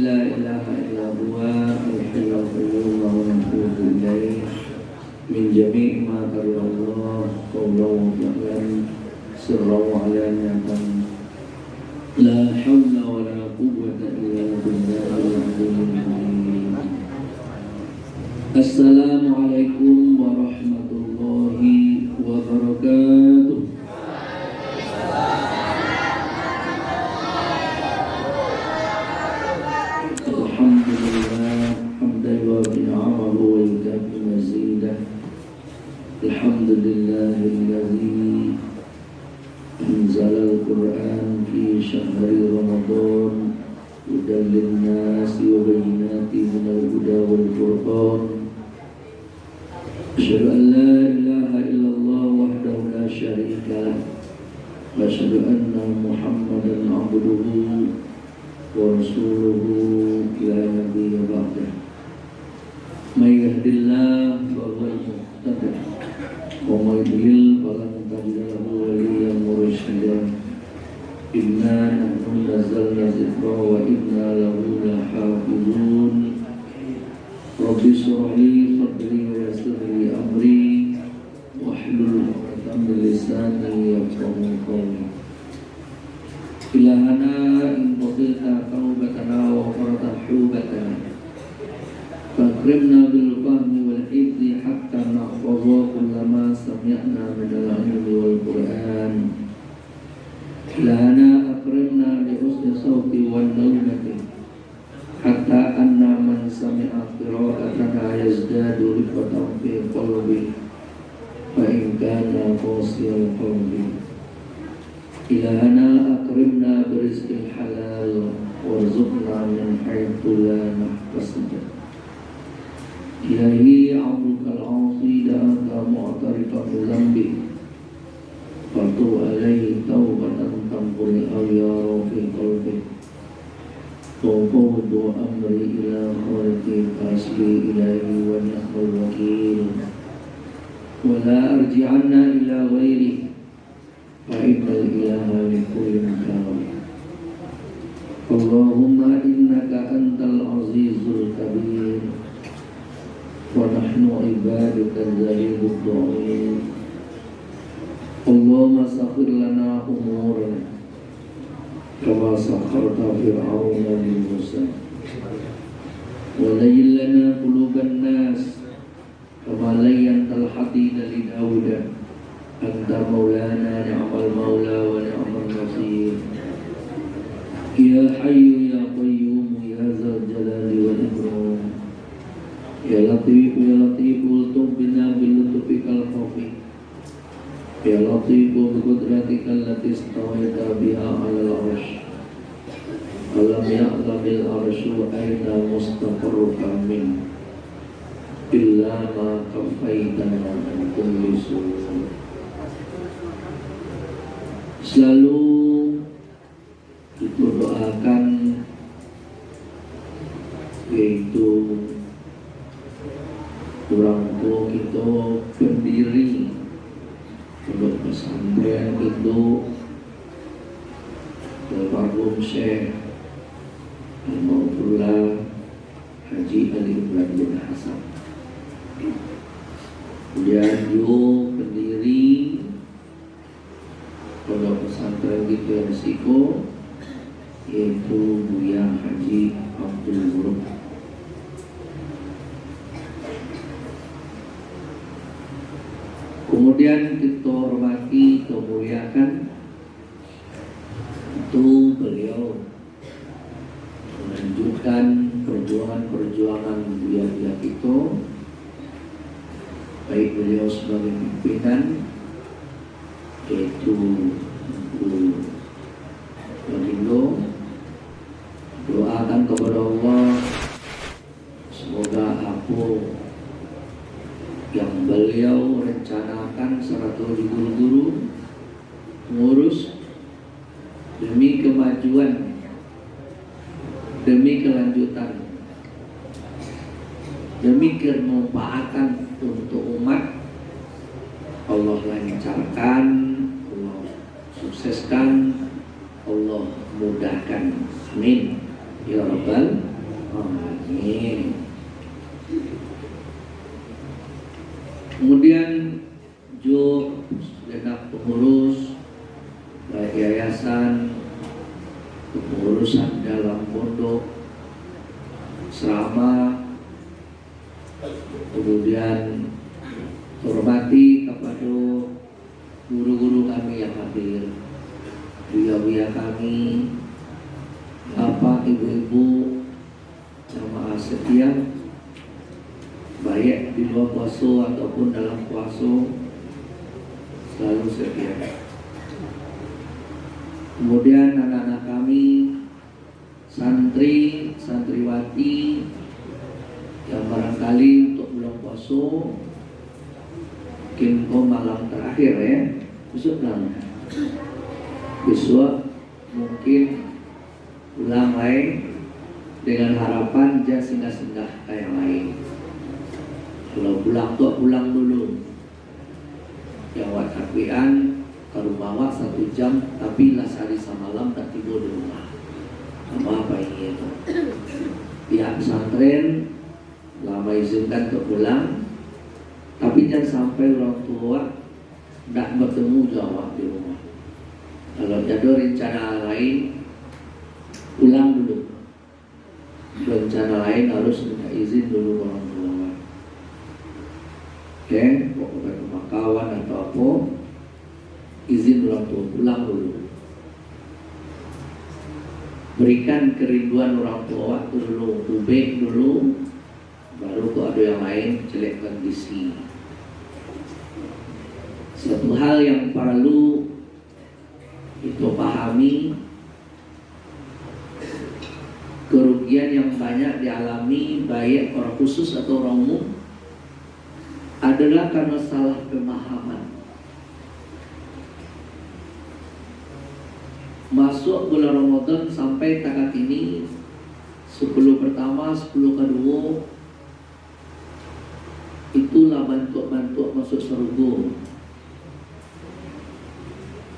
لا إله إلا هو الحي القيوم ونتوب إليه من جميع ما كره الله قولا وفعلا سرا وعلانية لا حول ولا قوة إلا بالله العلي العظيم. السلام عليكم ورحمة الله وبركاته. الحمد لله حمدا يوافي نعمه ويكافئ مزيده. الحمد لله الذي أنزل القرآن في شهر رمضان هدى للناس وبينات من الهدى والفرقان. أشهد أن لا إله إلا الله وحده لا شريك له وأشهد أن محمدا عبده ورسوله لا نبي بعده. من يهد الله فهو المهتدي ومن يضلل فلن تجد له وليا مرشدا. إنا نحن نزلنا الذكر وإنا له لحافظون. رب اشرح لي صدري ويسر لي أمري واحلل عقدة من لساني يفقهوا قولي. إلهنا إن قضيت توبتنا وغفرت حوبتنا فأكرمنا بالفهم والحفظ حتى نحفظ كل ما سمعنا من العلم والقرآن. إلهنا أكرمنا بحسن صوت والنغمة حتى أن من سمع قراءتنا يزداد رفقة في قلبه فإن كان قاسي القلب. إلهنا أكرمنا برزق الحلال وارزقنا من حيث لا نحتسب. إلهي عبدك العاصي دعاك معترفا بذنبه فتوب عليه توبة تنقل الأغيار في قلبه. وفوض أمري إلى خالقي فأسلي إليه ونعم الوكيل. ولا أرجعن إلى غيره فإن الإله لكل مكان. اللهم إنك أنت العزيز الكبير ونحن عبادك الذليل الضعيف. اللهم سخر لنا أمورنا كما سخرت فرعون لموسى ولين لنا قلوب الناس كما لينت الحديد لداود. أنت مولانا نعم المولى ونعم النصير. يا حي يا قيوم يا ذا الجلال والإكرام. يا لطيف يا لطيف الطف بنا بلطفك الخفي. يا لطيف بقدرتك التي استويت بها على العرش. ألم يعلم العرش أين مستقرك منه إلا ما كفيتنا عن كل سوء. Selalu kita doakan yaitu orang tua kita pendiri pondok pesantren itu almarhum Syekh Maulana Haji Ali Imran bin Hasan. Kemudian juga pendiri pondok pesantren gitu Resiko yaitu Buya Haji Abdul Buruk. Kemudian kita hormati, kita muliakan itu beliau melanjutkan perjuangan Buya-buya kita, baik beliau sebagai pimpinan yaitu Bagindo. Doakan kepada Allah semoga apa yang beliau rencanakan serta guru-guru mengurus demi kemajuan, demi kelanjutan, demi kemanfaatan untuk umat, Allah lancarkan, Allah sukseskan, Allah mudahkan. Amin ya rabbal Amin. Kemudian Jo segenap pengurus baik yayasan, kepengurusan dalam pondok, asrama, kemudian hormati kepada guru-guru kami yang hadir, buya-buya kami, bapak, ibu-ibu, jamaah setia, baik di luar puasa ataupun dalam puasa, selalu setia. Kemudian anak-anak kami, santri, santriwati yang barangkali untuk bulan puasa mungkin malam terakhir ya, besok mungkin ulang lain dengan harapan jangan singgah-singgah kayak lain. Kalau pulang tuh pulang dulu. Yang wakafian kalau bawa 1 jam tapi lah sehari semalam tak tidur di rumah. Apa ini itu? Pihak pesantren lama izinkan untuk pulang, tapi jangan sampai orang tua tidak bertemu jawab di rumah. Kalau ada rencana lain, pulang dulu. Rencana lain harus minta izin dulu orang tua. Oke, pokoknya rumah kawan atau apa, izin orang tua, pulang dulu. Berikan kerinduan orang tua waktu dulu, ubek dulu, baru kok ada yang lain jelek kondisi. Satu hal yang perlu itu pahami, kerugian yang banyak dialami baik orang khusus atau orang umum adalah karena salah pemahaman. Masuk bulan Ramadan sampai takat ini 10 pertama, 10 kedua itulah bantu masuk surga.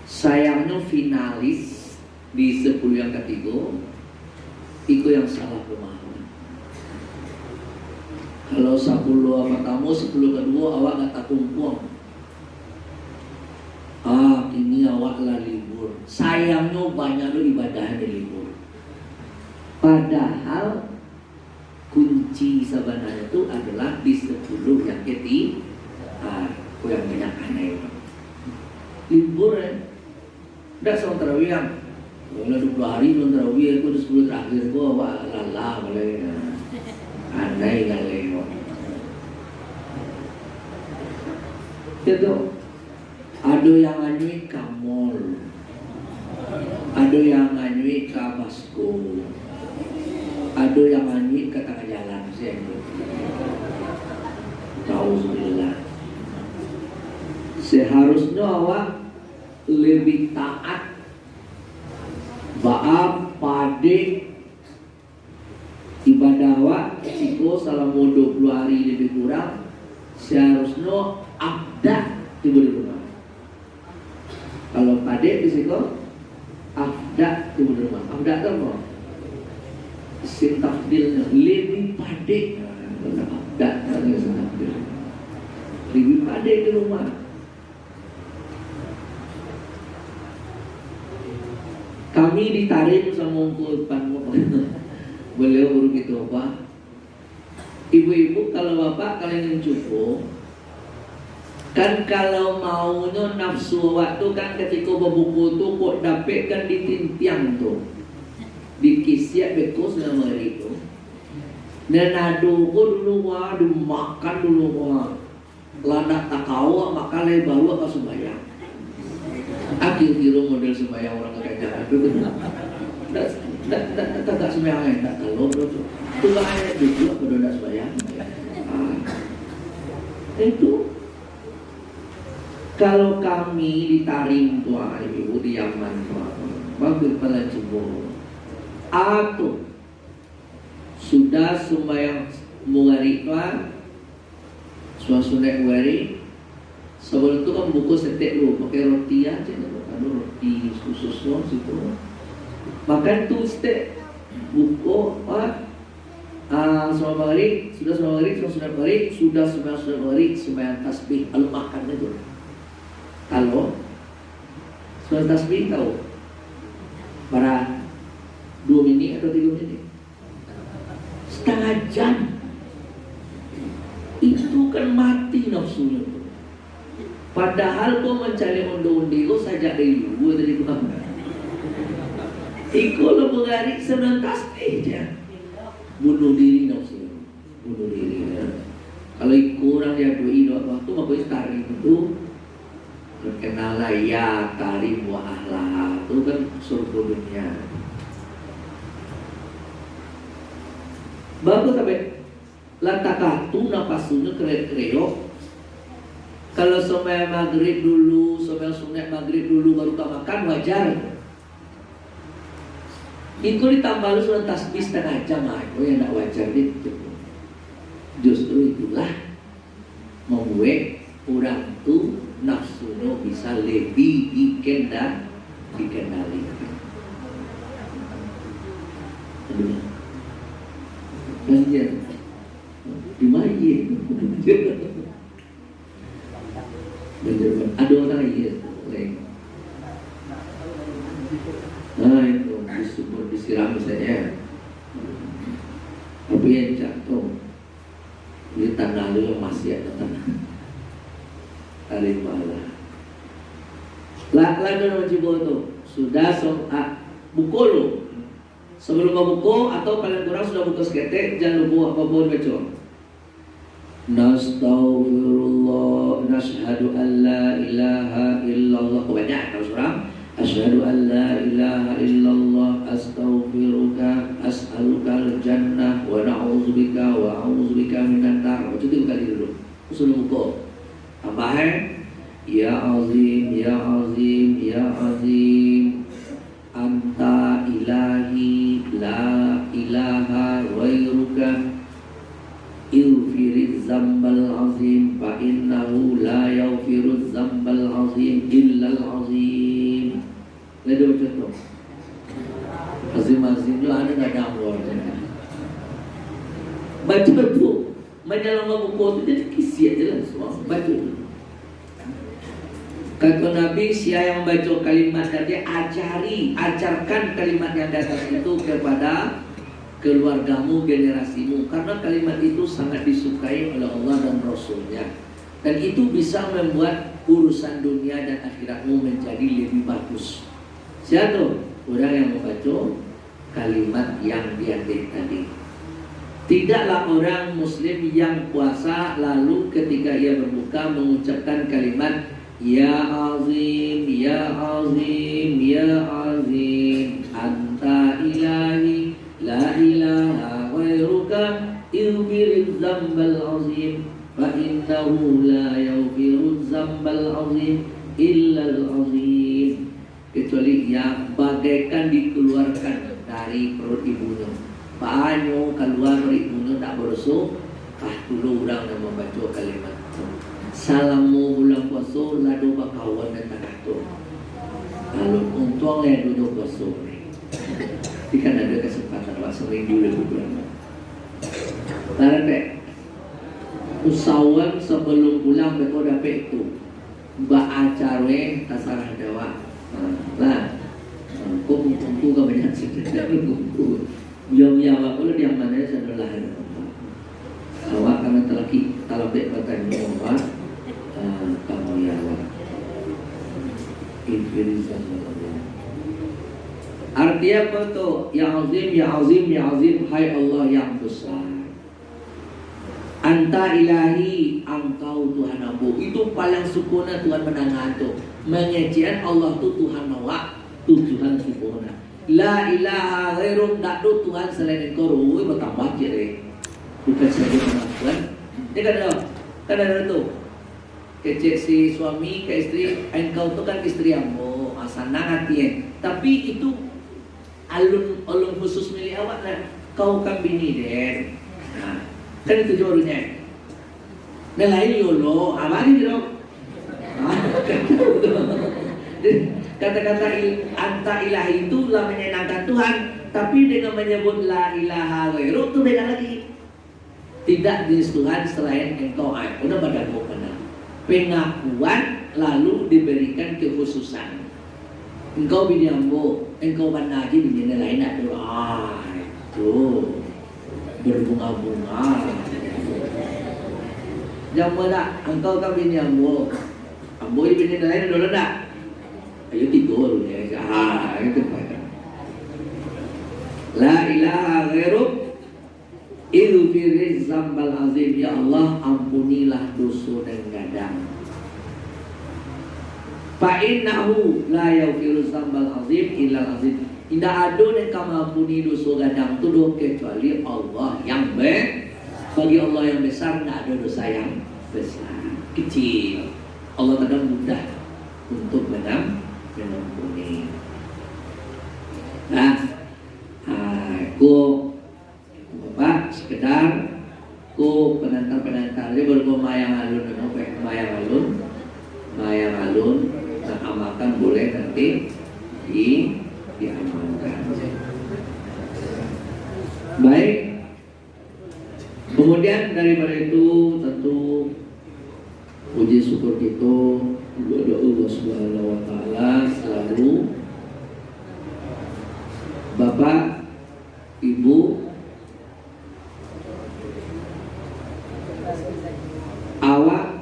Sayangnya finalis di 10 yang ketiga itu yang salah pemahaman. Kalau 10 pertama, 10 kedua awak kata kumpul. Ini awak lah libur. Sayangnya banyak lo ibadah di libur. Padahal kunci sebenarnya itu adalah di 10 yang ketiga. Yang banyak aneh. Libur ya. Tidak sama terawih yang mulai 20 hari belum terawih, aku udah 10 terakhir aku awak lala boleh andai kali itu. Ada yang nganyui kamol, ada yang nganyui kabasko, ada yang nganyui ke tengah jalan sih. Auzubillah. Seharusnya awak lebih taat, baab, pade, ibadah awak, siko selama 20 hari lebih kurang, seharusnya abdah tiba di rumah. Kalau pade siko, abdah tiba di rumah. Abdah itu apa? Isim tafdilnya lebih pade. Abdah itu isim tafdil. Lebih pade di rumah. Kami ditarik sama Pan beliau guru gitu apa? Ibu-ibu kalau bapak kalian yang cukup, kan kalau maunya nafsu waktu kan ketika berbuku tuh kok dapet kan ditintiang tuh, dikisiak bekos nama itu. Dan aduh kok dulu waduh makan dulu wah, ladak takawa makan baru apa sembahyang. Akhir kira model sembahyang orang kerajaan itu tak sembahyang tak kalau itu ayat itu pada tak sembahyang itu. Kalau kami ditaring tua ibu di Yaman tua bagi kepala jebol atau sudah sembahyang mengari tua suasana mengari. Sebelum itu kan buku setek lu, pakai roti aja, ada roti khusus lo situ. Makan tuh setek buku, Sholat maghrib, sudah sholat maghrib, sudah sholat maghrib, sembahyang tasbih, lalu makan itu. Kalau sholat tasbih tahu para 2 menit atau 3 menit, setengah jam, itu kan mati nafsunya. Padahal kau mencari undi-undi, kau sajak dari dulu dari Tuhan. Iko lo mengarik sembilan tasbih aja. Bunuh diri nafsu, bunuh diri. Ya. Kalau kurang dia doi waktu mau tarik itu terkenal ya tarim wa ahlah itu kan surga dunia. Bagus sampai lantakatu napasunya kreo. Kalau sembahyang maghrib dulu, sembahyang sunat maghrib dulu baru tak makan wajar. Itu ditambah lu surat tasbih setengah jam aku yang tak wajar itu. Justru itulah membuat orang tu nafsunya bisa lebih dikendalikan. Belajar di mana? Belajar ada orang iya lain. Nah itu disiram misalnya tapi yang jatuh ini tanah lu masih ada tanah tarik bala lalu mencoba itu sudah buku lu sebelum membuku atau paling kurang sudah buku seketek jangan lupa apapun baca nastaghfirullah nashhadu an la ilaha illallah banyak kalau surah asyhadu an la ilaha illallah astaghfiruka as'alukal jannah wa na'udzubika wa a'udzubika minan nar. Itu 3 kali dulu. Usul buku. Tambahan ya azim ya azim ya azim anta ilahi la ilaha ghairuka ighfiriz zambal azim fa innahu la yaghfiruz zambal azim illal azim. Lalu contoh azim-azim itu ada nggak dalam baca itu mendalam buku itu jadi kisi aja lah semua baca itu. Kata Nabi siapa yang membaca kalimat tadi ajarkan kalimat yang di atas itu kepada keluargamu, generasimu, karena kalimat itu sangat disukai oleh Allah dan Rasulnya, dan itu bisa membuat urusan dunia dan akhiratmu menjadi lebih bagus. Siapa? Orang yang membaca kalimat yang diambil tadi. Tidaklah orang muslim yang puasa lalu ketika ia berbuka mengucapkan kalimat ya azim ya azim ya azim anta ilahi la ilaha ghairuka ighfiriz zambal azim fa innahu la yaghfiruz zambal azim illal azim. Kecuali yang bagaikan dikeluarkan dari perut ibunya. Banyak keluar dari ibunya tak berusuh. Dulu orang yang membaca kalimat salamu bulan puasa ladu bakawan dan tak tu. Kalau untung yang duduk puasa ni, kan ada kesempatan puasa minggu lebih bulan. Tarik usahawan sebelum pulang betul dapat itu. Baacara tasarah dawa. Lah, kau kumpul ke banyak cerita kumpul. Biar apa lu yang mana sebelah awak karena talabek katanya awak kamu ya awak. Infilizan. Artinya apa tu? Ya azim, ya azim, ya azim. Hai Allah yang besar. Anta ilahi, engkau Tuhan aku. Itu paling sempurna Tuhan menangan tu. Mengejian Allah tu Tuhan awak, tu Tuhan sempurna. La ilaha ghairuk, tak ada Tuhan selain engkau. Rui bertambah je deh. Bukan saja pengakuan. Dia kan ada tu. Kecik si suami ke istri, engkau tu kan istri ambo, senang hati. Tapi itu alun khusus milik awak lah. Kau kan bini deh. Nah, kan itu jodohnya. Dan lain yolo, abang ni dong. Kata-kata anta ilahi itu lah menyenangkan Tuhan. tapi dengan menyebut la ilaha ghairu itu beda lagi. Tidak jenis Tuhan selain engkau. Udah badan benar. Pengakuan lalu diberikan kekhususan. Engkau bini ambo, engkau banaji bini lain ada. Itu berbunga-bunga. Jangan mudah, engkau kan bini ambo, ambo bini lain ada tak? Ayo tidur ya. Itu pada. La ilaha ghairu Ighfir zambal azim. Ya Allah, ampunilah dosa dan gadang. Fa innahu la yaghfiru zambal azim illa azim. Tidak ada yang kamu ampuni dosa gadang itu kecuali Allah yang bagi Allah yang besar tidak ada dosa yang besar. Kecil. Allah tidak mudah untuk mengampuni. Nah, aku Bapak sekedar ku penantar-penantar dia bermayang alun, mayang alun, nah amalkan boleh nanti diamalkan. Baik. Kemudian daripada itu tentu puji syukur kita kepada Allah Subhanahu wa taala selalu. Bapak, Ibu, awak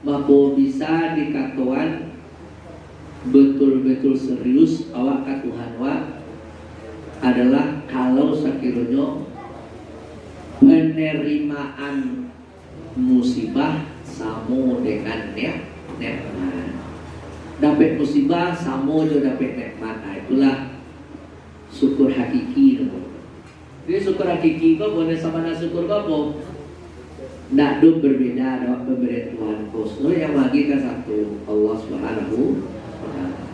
mako bisa dikatuan betul-betul serius awak ka Tuhan wa adalah kalau sakiranya penerimaan musibah sama dengan nikmat. Dapat musibah sama juga dapat nikmat. Nah, itulah syukur hakiki. Jadi syukur hakiki kok boleh sama dengan syukur kok nak berbeda dengan pemberian Tuhan khusus yang lagi kan satu Allah Subhanahu wa taala.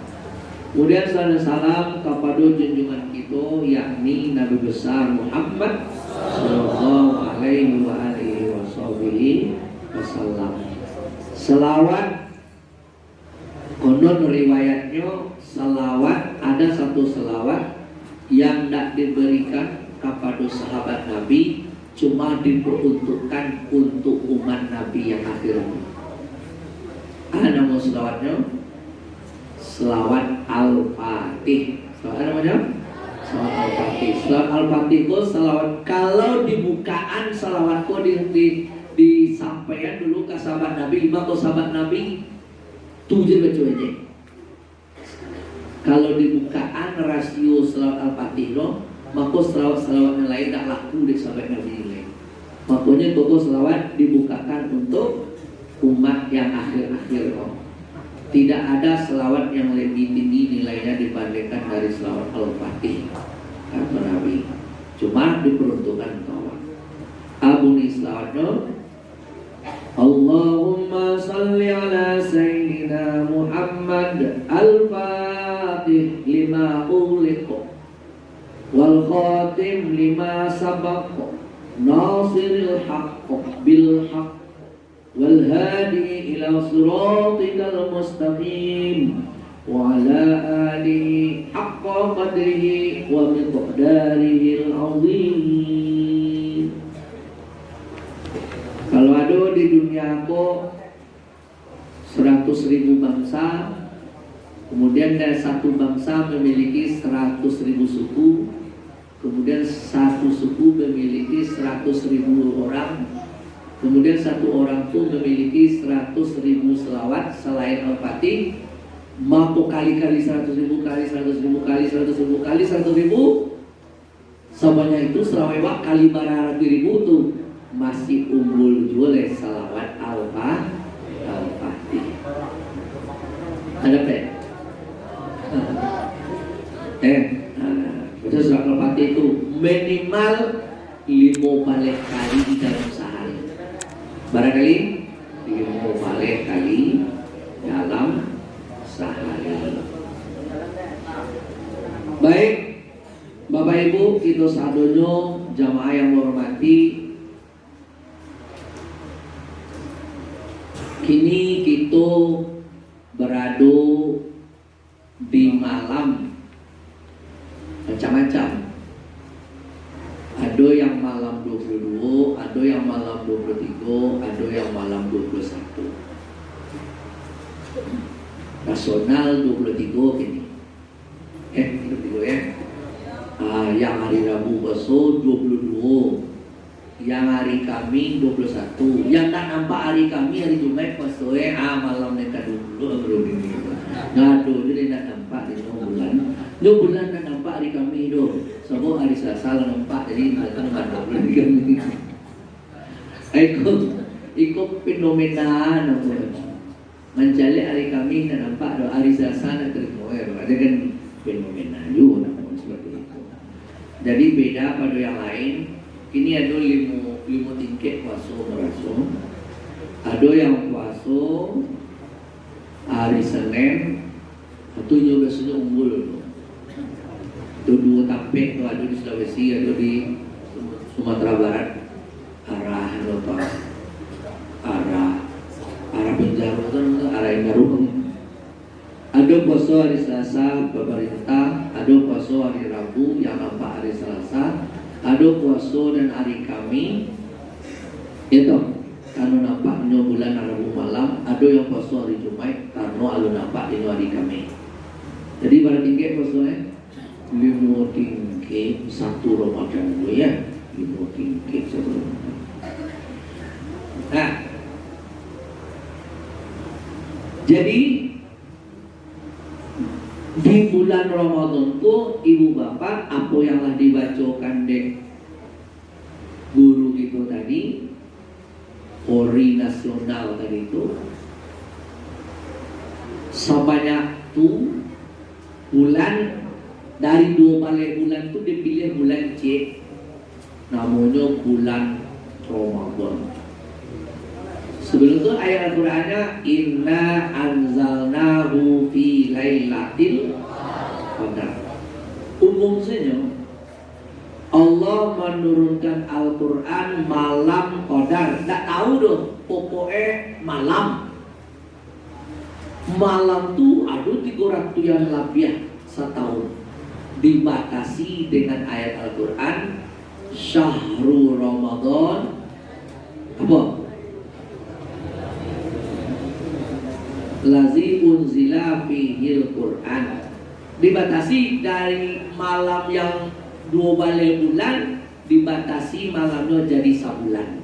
Kemudian salam kepada junjungan kita yakni Nabi besar Muhammad sallallahu alaihi wasallam. Selawat konon riwayatnya selawat ada satu selawat yang tidak diberikan kepada sahabat Nabi, cuma diperuntukkan untuk umat Nabi yang akhir ini. Nama selawatnya selawat Al-Fatih. Selawat namanya selawat Al-Fatih. Selawat Al-Fatih itu selawat kalau di bukaan selawat itu disampaikan dulu ke sahabat Nabi, lima ke sahabat Nabi 7 baca aja. Kalau di bukaan rasio selawat Al-Fatih maka selawat-selawat yang lain tak laku di sahabat Nabi ini. Makanya toko selawat dibukakan untuk umat yang akhir-akhir. Tidak ada selawat yang lebih tinggi nilainya dibandingkan dari selawat Al-Fatih kata Nabi. Cuma diperuntukkan kawan. Abuni selawatnya Allahumma salli ala Sayyidina Muhammad al-Fatih lima uliqa wal khatim lima sabaqa nasiril haqq bil haqq wal hadi ila siratikal mustaqim wa ala alihi haqqa qadrihi wa miqdarihi al-azim. Kalau ada di dunia aku 100.000 bangsa, kemudian dari satu bangsa memiliki 100.000 suku, kemudian satu suku memiliki 100.000 orang, kemudian satu orang itu memiliki 100.000 selawat selain Al-Fatih, mampu kali-kali 100.000 kali 100.000 kali 100.000 kali 100.000, semuanya itu selawat kali barang ribu tuh masih unggul juga salawat Al-Fatih. Ada apa? Baca surat Al-Fatih itu minimal 5 kali di dalam sehari. Barangkali 5 kali dalam sehari. Baik, Bapak Ibu, kita sadonyo jamaah yang menghormati. Kini kita berada di malam macam-macam. Ada yang malam 22, ada yang malam 23, ada yang malam 21. Nasional 23 gini. 23 ya. Yang hari Rabu besok 22. Yang hari Kamis 21. Yang tak nampak hari Kamis hari Jumat besok malam mereka dulu belum ini. Ngadu jadi tak nampak di bulan. Dua bulan tak nampak hari Kamis tu. Sebab hari Selasa lah nampak jadi tak nampak hari Kamis. Ikut fenomena namanya. Mencari hari Kamis tak nampak hari Selasa nak terima. Ada kan fenomena juga namanya seperti itu. Jadi beda pada yang lain. Kini ada lima tingkat puasa merasa. Ada yang puasa hari Senin, itu juga biasanya unggul. Itu 2 tampek tu ada di Sulawesi, ada di Sumatera Barat, arah Penjara tu arah Engarum. Ada puasa hari Selasa pemerintah, ada puasa hari Rabu yang nampak hari Selasa. Ada puasa dan hari Kamis itu karena nampaknya bulan Rabu malam. Ada yang puasa hari Jumat karena alu nampak di hari Kamis. Jadi pada tingkat puasa 5 tingkat 1 Ramadan dulu ya. 5 tingkat 1 Ramadan. Nah, jadi di bulan Ramadan tu ibu bapak apa yang telah dibacakan dek guru itu tadi, Ori nasional tadi itu sebanyak tu bulan dari 2 balik bulan tu dipilih bulan C, namanya bulan Ramadan. Sebelum itu ayat Al-Qur'annya inna anzalnahu fi lailatul qadar. Umum saja Allah menurunkan Al-Qur'an malam qadar. Tak tahu doh pokoknya malam. Malam tu ada 300 yang lebih setahun. Dibatasi dengan ayat Al-Qur'an Syahrul Ramadan apa? Lazi unzila fihil Qur'an. Dibatasi dari malam yang 2 balik bulan, dibatasi malamnya jadi sebulan.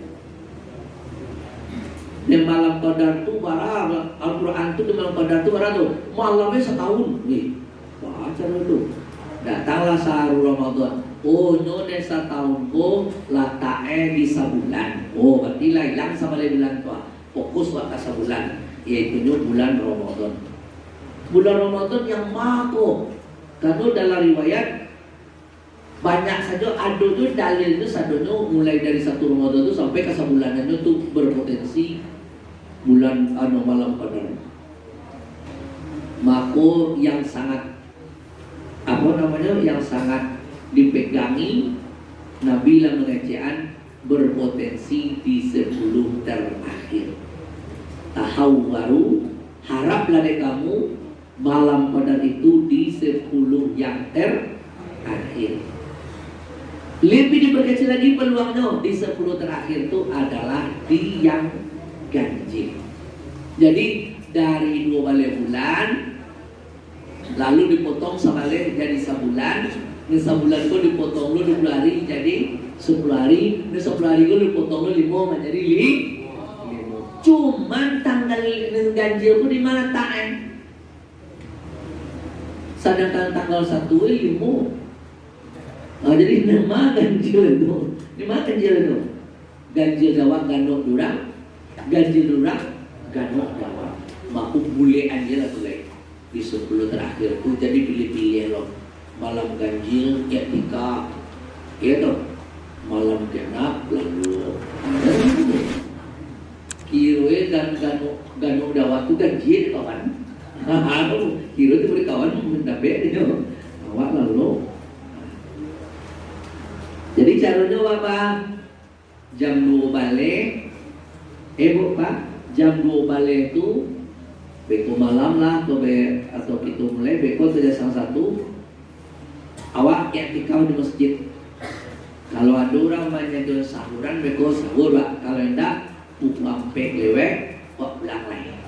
Dan malam qadar tu barang Al-Qur'an tu di malam qadar tu barang tu malamnya setahun. Nih, baca dulu. Datanglah syahrul Ramadan. Oh, nyone setahun ko letaknya di sebulan. Oh, berarti lah hilang sama bulan tu. Fokus waktu sebulan. Yaitu bulan Ramadan. Bulan Ramadan yang mako. Karena dalam riwayat banyak saja ada tu dalil tu sadonya mulai dari 1 Ramadan tu sampai ke sebulanannya tu berpotensi bulan malam qadar. Mako yang sangat yang sangat dipegangi Nabi lah mengejaan berpotensi di 10 terakhir. Tahu baru haraplah deh kamu malam qadar itu di 10 yang terakhir. Lebih diperkecil lagi peluangnya di 10 terakhir itu adalah di yang ganjil. Jadi dari 2 balik bulan lalu dipotong sebalik jadi sebulan. Ini sebulan itu dipotong lu 20 hari jadi 10 hari. Ini 10 hari itu dipotong lu 5 menjadi 5. Cuman tanggal ganjil itu di mana tak sedangkan tanggal 1 5. Jadi nama ganjil itu. Di mana ganjil itu? Ganjil Jawa ganok durang, ganjil durang ganok Jawa. Maku bule anjil atau lain di 10 terakhir itu jadi pilih-pilih loh. Malam ganjil ketika itu malam genap lalu kiroe dan ganok Jawa itu ganjil kawan. Kiro itu beri kawan mendapat itu awak lalu. Jadi caranya apa? Jam 2 balik Pak, jam 2 balik itu beko malam lah atau itu mulai beko saja sang satu awak yang tikau di masjid Kalau ada orang menjaga sahuran, mereka sahur Pak. Kalau tidak, ampek lewek, kok belang lain.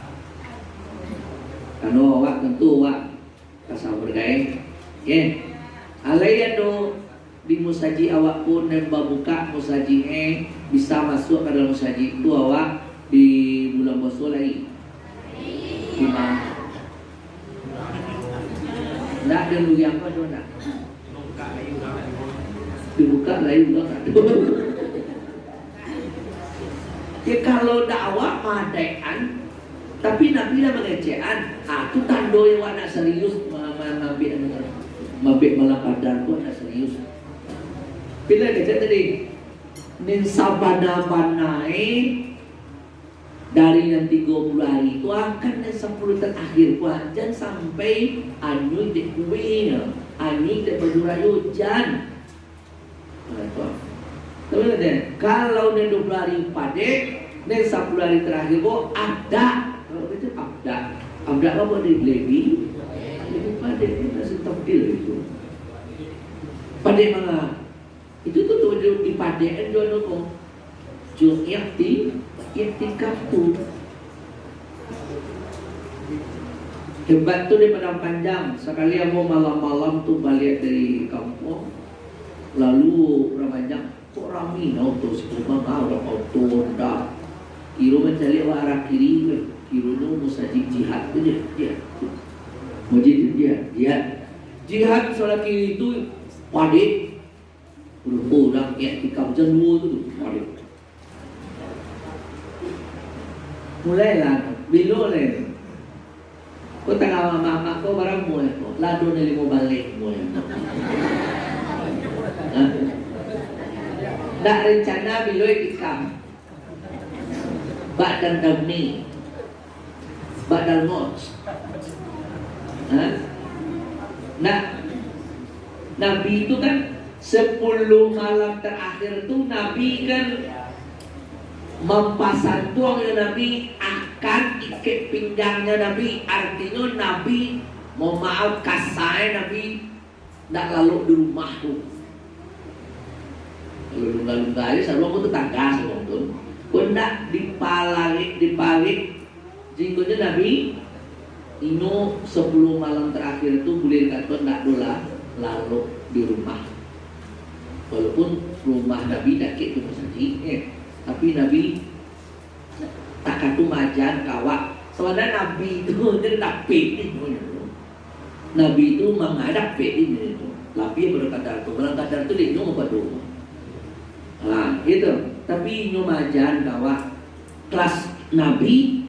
Karena awak tentu awak kasahur gaya. Alai ada di musaji awak pun nembak buka musaji bisa masuk ke dalam musaji itu awak di bulan puasa lagi. Gimana? Tidak ada lu yang apa tu nak? Dibuka lain juga tak ada. Ya kalau dakwah madaian, tapi Nabi dah mengecekan. Tu tanda yang awak nak serius mabik malakadar tu nak serius. Bila kata tadi, nin sabana banai dari yang 30 hari itu akan yang 10 terakhir puajan sampai anu dek kuih, anu dek baju rayu jan. Kalau nih 20 hari padek, nih 10 hari terakhir kok ada. Kalau itu ada apa di lebih padek kita setopil itu. Padek mana? Itu tuh di padek jual kok. Jual iktikaf tu. Hebat tu di padang panjang. Sekali mau malam-malam tu balik dari kampung. Lalu Ramadhan kok rami auto semua orang auto dah kiro mencari arah kiri kiro nu musajid jihad tu dia mujid jihad soal kiri itu padik orang iktikaf jenuh tu padik mulailah bilo le kau tengah mama kau barang mulai lado nili mau balik mulai. Tak rencana bila ikam Ba'dal dawni Ba'dal maut. Nah, Nabi itu kan 10 malam terakhir itu Nabi kan mempasang tuang ya Nabi akan ikat pinggangnya Nabi. Artinya Nabi mau maaf kasai Nabi tak lalu di rumah tu. Lunga-lunga aja sebelum aku tu tangkas sebelum tu. Kau nak dipalik jinggonya Nabi ino 10 malam terakhir itu boleh kata nak dola lalu di rumah. Walaupun rumah Nabi dah kek tu saji, tapi Nabi tak katu majan kawak. Sebenarnya Nabi itu dia tak pede tu. Nabi itu menghadap pede itu. Tapi berkata tu, berkata tu dia nyoba tu. Itu. Tapi nyomajan bahwa kelas Nabi